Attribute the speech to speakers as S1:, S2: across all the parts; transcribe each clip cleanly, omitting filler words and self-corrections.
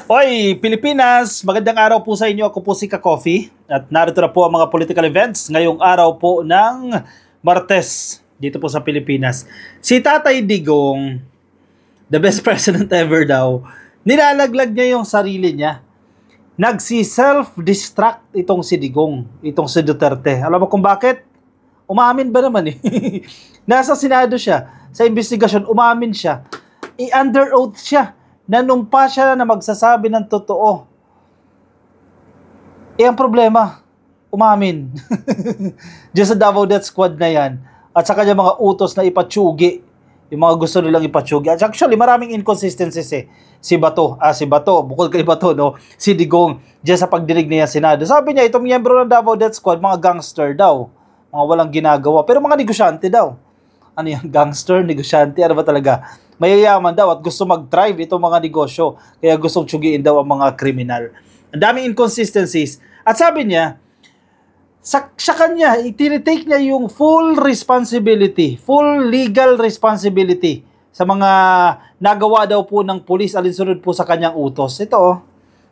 S1: Oy, Pilipinas! Magandang araw po sa inyo. Ako po si Ka-Coffee at narito na po ang mga political events ngayong araw po ng Martes dito po sa Pilipinas. Si Tatay Digong, the best president ever daw, nilalaglag niya yung sarili niya. Nagsi-self-destruct itong si Digong, itong si Duterte. Alam mo kung bakit? Umamin ba naman eh? Nasa Senado siya, sa investigasyon, umamin siya. I-under oath siya. Nanumpa siya na magsasabi ng totoo. Ang problema, umamin. Diyan sa Davao Death Squad na yan. At sa kanya mga utos na ipatsugi. Yung mga gusto nilang ipatsugi. At actually, maraming inconsistencies eh. Si Bato, bukod kay Bato, no? Si Digong, diyan sa pagdinig niya sa Senado. Sabi niya, itong miyembro ng Davao Death Squad, mga gangster daw. Mga walang ginagawa. Pero mga negosyante daw. Ano yan? Gangster, negosyante, ano ba talaga? Mayayaman daw at gusto mag-thrive itong mga negosyo. Kaya gustong tsugiin daw ang mga kriminal. Ang daming inconsistencies. At sabi niya, sa kanya, itinitake niya yung full responsibility, full legal responsibility sa mga nagawa daw po ng pulis alinsunod po sa kanyang utos. Ito oh.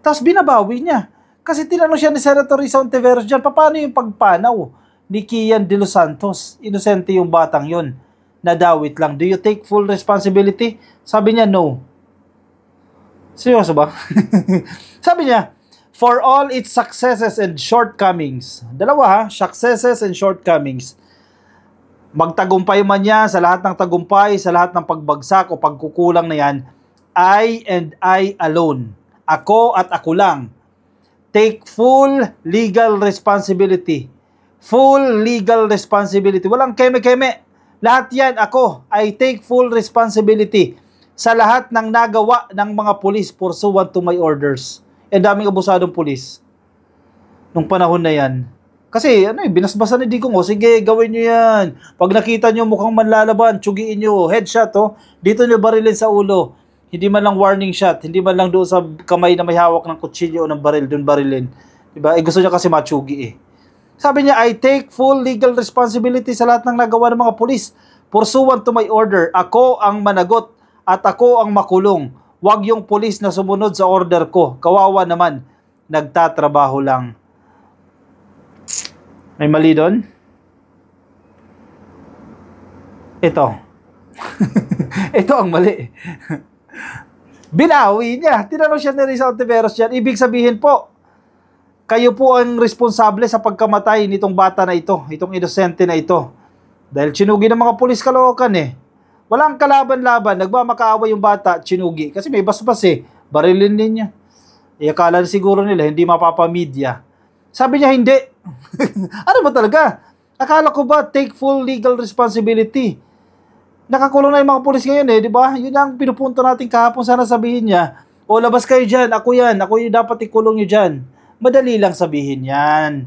S1: Tapos binabawi niya. Kasi tinanong siya ni Senator Risa Ontiveros dyan, paano yung pagpanaw ni Kian de los Santos? Inosente yung batang yon. Nadawit lang. Do you take full responsibility? Sabi niya, no. Seryoso ba? Sabi niya, for all its successes and shortcomings. Dalawa ha, successes and shortcomings. Magtagumpay man niya sa lahat ng tagumpay, sa lahat ng pagbagsak o pagkukulang na yan, I and I alone. Ako at ako lang. Take full legal responsibility. Full legal responsibility. Walang keme-keme. Lahat yan, ako, I take full responsibility sa lahat ng nagawa ng mga pulis pursuant to my orders. Daming abusadong pulis nung panahon na yan. Kasi, binasbasan ni Digong, sige, gawin nyo yan. Pag nakita nyo mukhang manlalaban, tsugiin nyo, headshot, dito nyo barilin sa ulo. Hindi man lang warning shot, hindi man lang doon sa kamay na may hawak ng kutsilyo o ng baril, doon barilin. Diba? Gusto niya kasi matsugi Sabi niya, I take full legal responsibility sa lahat ng nagawa ng mga pulis. Pursuant to my order, ako ang managot at ako ang makulong. Huwag yung pulis na sumunod sa order ko. Kawawa naman, nagtatrabaho lang. May mali doon? Ito. Ito ang mali. Binawi niya. Tinanong siya ni Risa Ontiveros yan. Ibig sabihin po, kayo po ang responsable sa pagkamatay nitong bata na ito, itong inosente na ito. Dahil chinugi ng mga pulis Caloocan eh. Walang kalaban-laban, nagmamakaawa yung bata, chinugi. Kasi may basbas eh, barilin din niya. Akala siguro nila, hindi mapapamedya. Sabi niya, hindi. Ano ba talaga? Akala ko ba, take full legal responsibility. Nakakulong na yung mga pulis ngayon eh, di ba? Yun ang pinupunto natin kahapon, sana sabihin niya, o labas kayo dyan, ako yung dapat ikulong nyo dyan. Madali lang sabihin yan.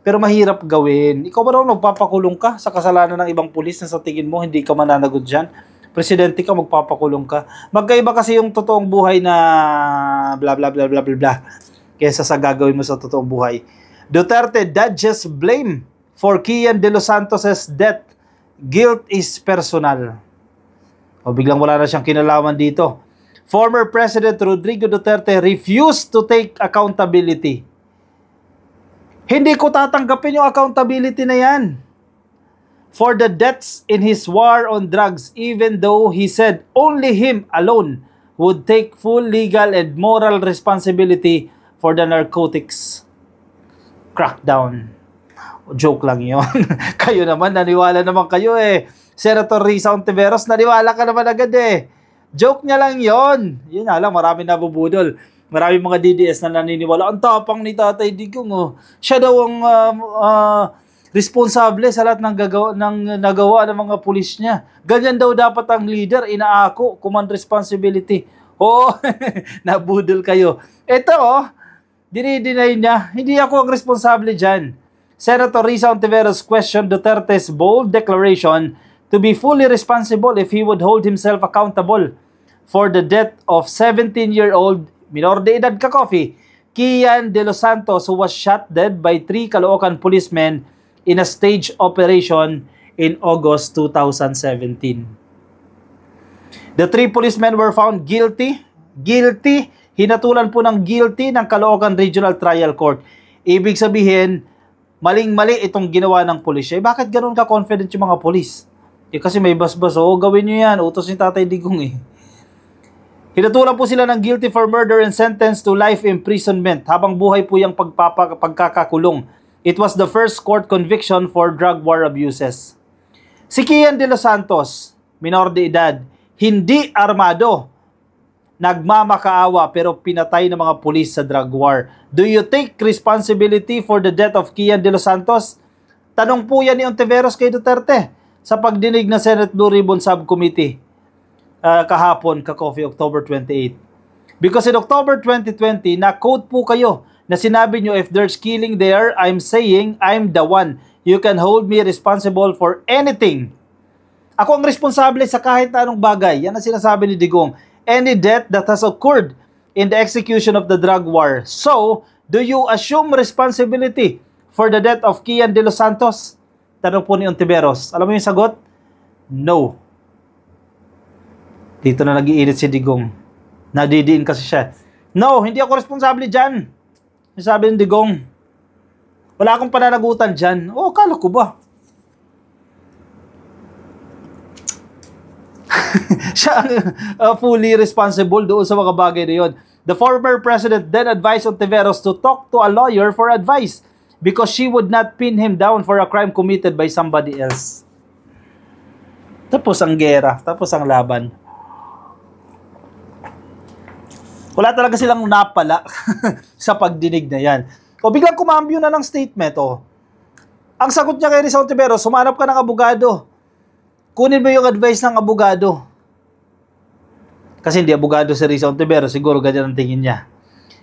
S1: Pero mahirap gawin. Ikaw ba naman magpapakulong ka sa kasalanan ng ibang pulis na sa tingin mo hindi ka mananagot dyan? Presidente ka, magpapakulong ka. Magkaiba kasi yung totoong buhay na bla bla bla bla bla bla kesa sa gagawin mo sa totoong buhay. Duterte dodges blame for Kian de los Santos' death. Guilt is personal. O biglang wala na siyang kinalaman dito. Former President Rodrigo Duterte refused to take accountability. Hindi ko tatanggapin yung accountability na yan for the deaths in his war on drugs, even though he said only him alone would take full legal and moral responsibility for the narcotics crackdown. Joke lang yun. Kayo naman, naniwala naman kayo eh. Senator Risa Ontiveros, naniwala ka naman agad eh. Joke niya lang yon. Yun lang, marami nabubudol. Marami mga DDS na naniniwala. Ang tapang ni Tatay Digong. Siya daw ang responsable sa lahat ng nagawa ng mga pulis niya. Ganyan daw dapat ang leader. Inaako, command responsibility. Nabudol kayo. Ito, dinideny niya. Hindi ako ang responsable dyan. Senator Risa Ontiveros questioned Duterte's bold declaration to be fully responsible if he would hold himself accountable for the death of 17-year-old, minor de edad Ka-Coffee, Kian de los Santos, who was shot dead by 3 Caloocan policemen in a staged operation in August 2017. The 3 policemen were found guilty Guilty. Hinatulan po ng guilty ng Caloocan Regional Trial Court. Ibig sabihin, maling-mali itong ginawa ng pulis. Bakit ganun ka-confident yung mga pulis? Kasi may basbas, gawin nyo yan. Utos ni Tatay Digong eh. Hinatulan po sila ng guilty for murder and sentenced to life imprisonment. Habang buhay po yung pagkakakulong. It was the first court conviction for drug war abuses. Si Kian de los Santos, minor de edad, hindi armado, nagmamakaawa pero pinatay ng mga pulis sa drug war. Do you take responsibility for the death of Kian de los Santos? Tanong po yan ni Ontiveros kay Duterte sa pagdinig ng Senate Blue Ribbon Subcommittee kahapon, ka-coffee, October 28. Because in October 2020, na-quote po kayo na sinabi nyo, if there's killing there, I'm saying I'm the one. You can hold me responsible for anything. Ako ang responsable sa kahit anong bagay. Yan ang sinasabi ni Digong. Any death that has occurred in the execution of the drug war. So, do you assume responsibility for the death of Kian de los Santos? Tanong po ni Ontiveros. Alam mo yung sagot? No. Dito na nag-iinit si Digong. Nadidiin kasi siya. No, hindi ako responsable dyan. Sabi ni Digong. Wala akong pananagutan dyan. Kala ko ba? Siya ang fully responsible doon sa mga bagay na yun. The former president then advised Ontiveros to talk to a lawyer for advice because she would not pin him down for a crime committed by somebody else. Tapos ang gera, tapos ang laban. Wala talaga silang napala sa pagdinig na yan. Biglang kumambyo na ng statement. Ang sagot niya kay Risa Ontiveros, sumanap ka ng abogado. Kunin mo yung advice ng abogado. Kasi hindi abogado si Risa Ontiveros, siguro ganyan ang tingin niya.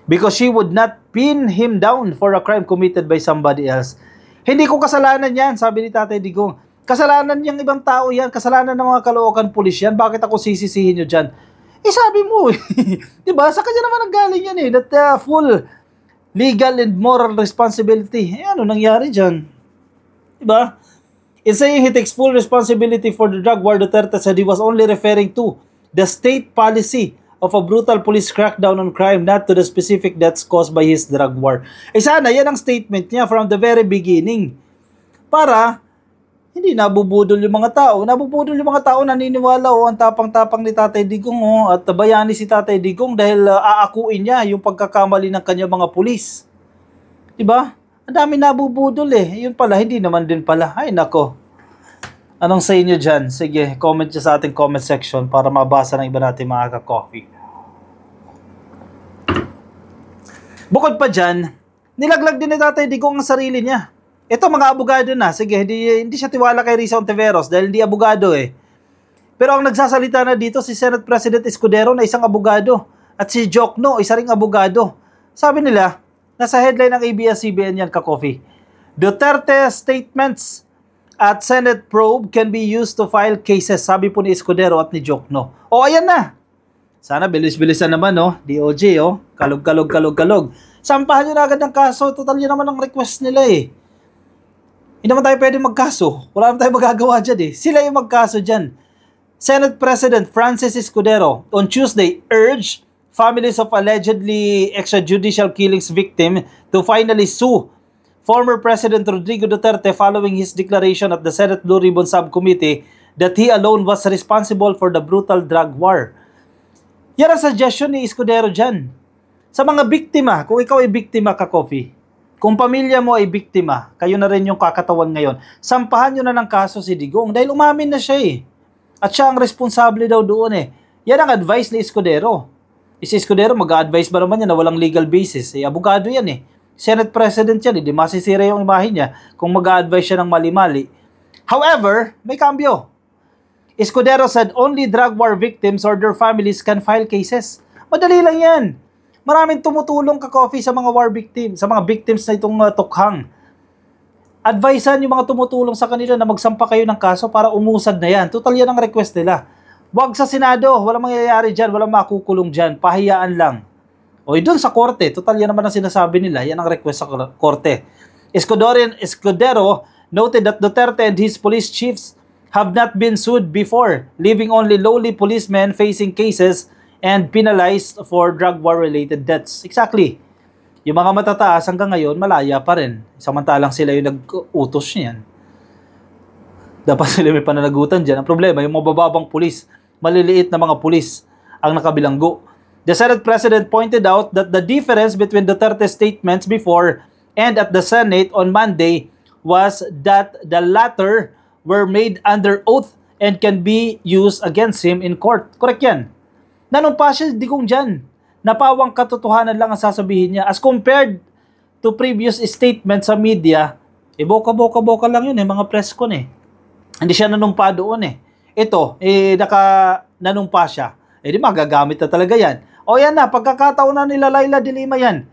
S1: Because she would not pin him down for a crime committed by somebody else. Hindi ko kasalanan yan, sabi ni Tatay Digong. Kasalanan niyang ibang tao yan, kasalanan ng mga Caloocan police yan. Bakit ako sisisihin nyo dyan? Sabi mo, diba? Sa kanya naman ang galing yan that full legal and moral responsibility. Ano nangyari dyan? Diba? In saying he takes full responsibility for the drug war, Duterte said he was only referring to the state policy of a brutal police crackdown on crime, not to the specific deaths caused by his drug war. Sana yan ang statement niya from the very beginning. Para hindi nabubudol yung mga tao. Nabubudol yung mga tao, naniniwala ang tapang-tapang ni Tatay Digong at bayani si Tatay Digong dahil aakuin niya yung pagkakamali ng kanya mga pulis. Diba? Ang dami nabubudol Yun pala, hindi naman din pala. Ay nako. Anong sa inyo dyan? Sige, comment nyo sa ating comment section para mabasa ng iba natin mga ka-coffee. Bukod pa dyan, nilaglag din ni Tatay Digong ang sarili niya. Ito mga abogado na. Sige, hindi siya tiwala kay Risa Ontiveros dahil hindi abogado Pero ang nagsasalita na dito si Senate President Escudero na isang abogado at si Jokno, isa ring abogado. Sabi nila, nasa headline ng ABS-CBN yan ka-coffee. Duterte statements at Senate probe can be used to file cases, sabi po ni Escudero at ni Jokno. Ayan na. Sana bilis-bilisan naman DOJ kalog. Sampahan nyo na agad ng kaso. Total yun naman ang request nila Hindi naman tayo pwede magkaso. Wala naman tayo magagawa dyan Sila yung magkaso dyan. Senate President Francis Escudero on Tuesday urged families of allegedly extrajudicial killings victim to finally sue former President Rodrigo Duterte following his declaration at the Senate Blue Ribbon Subcommittee that he alone was responsible for the brutal drug war. Yan ang suggestion ni Escudero dyan. Sa mga biktima, kung ikaw ay biktima ka-coffee, kung pamilya mo ay biktima, kayo na rin yung kakatawan ngayon, sampahan nyo na ng kaso si Digong dahil umamin na siya At siya ang responsable daw doon Yan ang advice ni Escudero. Si Escudero mag-a-advise ba naman yan na walang legal basis? Abogado yan Senate President yan Di masisira yung imahe niya kung mag-a-advise siya ng mali-mali. However, may kambyo. Escudero said only drug war victims or their families can file cases. Madali lang yan. Maraming tumutulong ka-coffee sa mga war victims, sa mga victims na itong tukhang. Advisean yung mga tumutulong sa kanila na magsampa kayo ng kaso para umusad na yan. Total yan ang request nila. Huwag sa Senado, walang mangyayari dyan, walang makukulong dyan, pahiyaan lang. Doon sa korte, total yan naman ang sinasabi nila, yan ang request sa korte. Escudero noted that Duterte and his police chiefs have not been sued before, leaving only lowly policemen facing cases and penalized for drug war-related deaths. Exactly. Yung mga matataas hanggang ngayon, malaya pa rin. Samantalang sila yung nag-utos niyan. Dapat sila may pananagutan dyan. Ang problema, yung mabababang pulis, maliliit na mga pulis ang nakabilanggo. The Senate President pointed out that the difference between Duterte's statements before and at the Senate on Monday was that the latter were made under oath and can be used against him in court. Correct yan. Nanumpa siya, Digong dyan. Napawang katotohanan lang ang sasabihin niya. As compared to previous statements sa media, boka-boka lang yun mga press con Hindi siya nanumpa doon Ito, nanumpa siya. Di magagamit na talaga yan. O yan na, pagkakataon na nila Laila de Lima yan.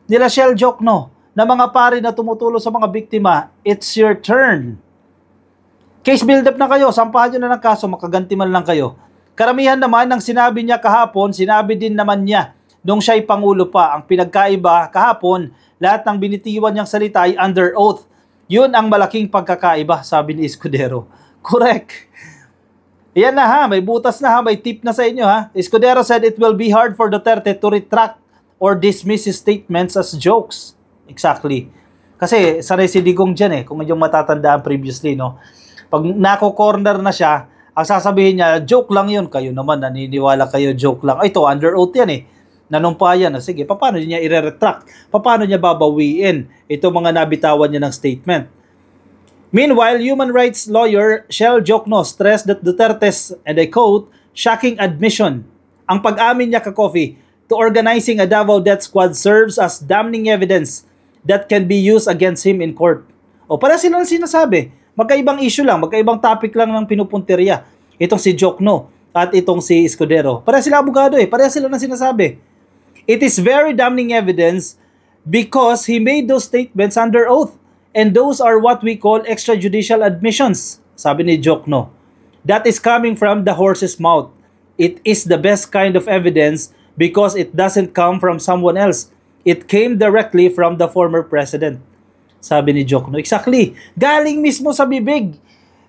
S1: Nila Shell Jokno, na mga pari na tumutulo sa mga biktima, it's your turn. Case build-up na kayo, sampahan nyo na ng kaso, makaganti man lang kayo. Karamihan naman ng sinabi niya kahapon, sinabi din naman niya nung siya'y Pangulo pa. Ang pinagkaiba kahapon, lahat ng binitiwan niyang salita ay under oath. Yun ang malaking pagkakaiba, sabi ni Escudero. Correct. Yan na ha, may butas na ha, may tip na sa inyo ha. Escudero said it will be hard for Duterte to retract or dismiss his statements as jokes. Exactly. Kasi sanay si Digong dyan kung yung matatandaan previously, no? Pag nako-corner na siya, ang sasabihin niya, joke lang yun. Kayo naman, naniniwala kayo, joke lang. Ito, under oath yan Nanumpa yan. Sige, paano niya i-retract? Paano niya babawiin ito mga nabitawan niya ng statement? Meanwhile, human rights lawyer Shell Jokno stressed that Duterte's, and I quote, shocking admission, ang pag-amin niya ka-coffee, to organizing a Davao Death Squad serves as damning evidence that can be used against him in court. O, para silang sinasabi, magkaibang issue lang, magkaibang topic lang ng pinupunteriya. Itong si Jokno at itong si Escudero. Para sila abogado para sila nang sinasabi. It is very damning evidence because he made those statements under oath. And those are what we call extrajudicial admissions, sabi ni Jokno. That is coming from the horse's mouth. It is the best kind of evidence because it doesn't come from someone else. It came directly from the former president, sabi ni Jokno. Exactly. Galing mismo sa bibig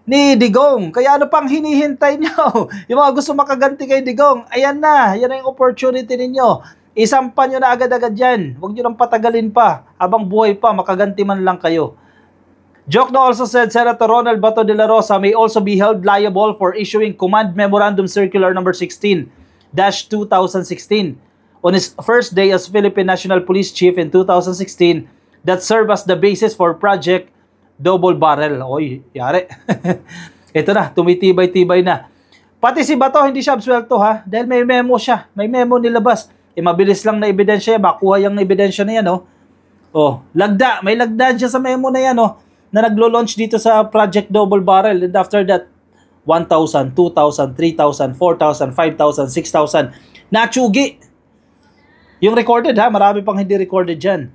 S1: ni Digong. Kaya ano pang hinihintay nyo? Yung mga gusto makaganti kay Digong, ayan na. Yan na yung opportunity ninyo. Isampan nyo na agad-agad yan. Huwag nyo nang patagalin pa. Habang buhay pa, makaganti man lang kayo. Jokno also said Senator Ronald Bato de la Rosa may also be held liable for issuing Command Memorandum Circular number 16-2016 on his first day as Philippine National Police Chief in 2016 that served as the basis for Project Double Barrel. Oy, yari. Ito na, tumitibay-tibay na. Pati si Bato, hindi siya absuelto dahil may memo siya. May memo nilabas. Mabilis lang na ebidensya, makuha yung ebidensya na yan, lagda, may lagda dyan sa memo na yan, na naglo-launch dito sa Project Double Barrel, and after that, 1,000, 2,000, 3,000, 4,000, 5,000, 6,000, natsugi. Yung recorded marami pang hindi recorded dyan.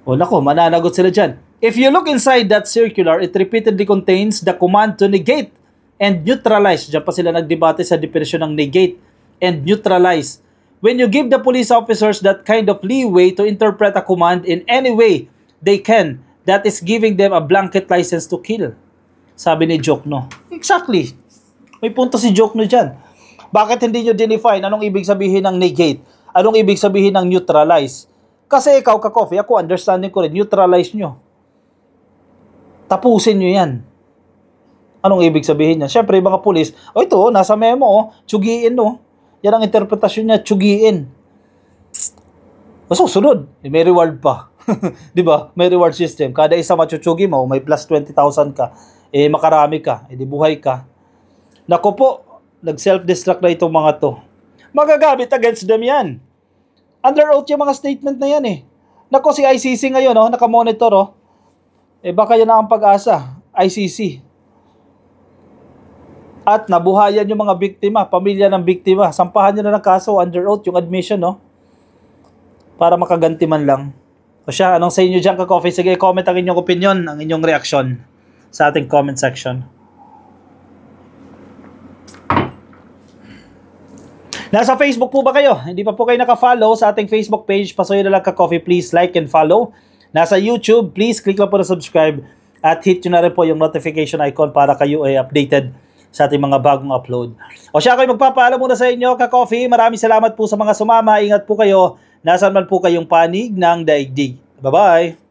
S1: Nako, mananagot sila dyan. If you look inside that circular, it repeatedly contains the command to negate and neutralize. Diyan pa sila nagdebate sa definisyon ng negate and neutralize. When you give the police officers that kind of leeway to interpret a command in any way they can, that is giving them a blanket license to kill. Sabi ni Jokno. Exactly. May punto si Jokno dyan. Bakit hindi nyo define anong ibig sabihin ng negate? Anong ibig sabihin ng neutralize? Kasi ikaw ka-coffee, ako understanding ko rin, neutralize nyo. Tapusin nyo yan. Anong ibig sabihin niya? Siyempre, mga pulis, ito, nasa memo, tsugiin, Yan ang interpretasyon niya, tsugiin. Susunod, may reward pa. Di ba? May reward system. Kada isa matutsugi mo, may plus 20,000 ka. Makarami ka. Di buhay ka. Naku po, nag-self-destruct na itong mga to. Magagamit against them yan. Under oath yung mga statement na yan Naku, si ICC ngayon, nakamonitor, baka yan na ang pag-asa. ICC. At nabuhayan yung mga biktima, pamilya ng biktima. Sampahan nyo na ng kaso, under oath, yung admission, para makaganti man lang. O siya, anong sa inyo dyan ka-coffee? Sige, comment ang inyong opinion, ang inyong reaction sa ating comment section. Nasa Facebook po ba kayo? Hindi pa po kayo naka-follow sa ating Facebook page, pasuyo na lang ka-coffee, please like and follow. Nasa YouTube, please click lang po na subscribe at hit nyo na rin po yung notification icon para kayo ay updated sa ating mga bagong upload. O siya, ako'y magpapaalam muna sa inyo, ka-coffee. Maraming salamat po sa mga sumama. Ingat po kayo. Nasaan man po kayong panig ng daigdig. Bye-bye!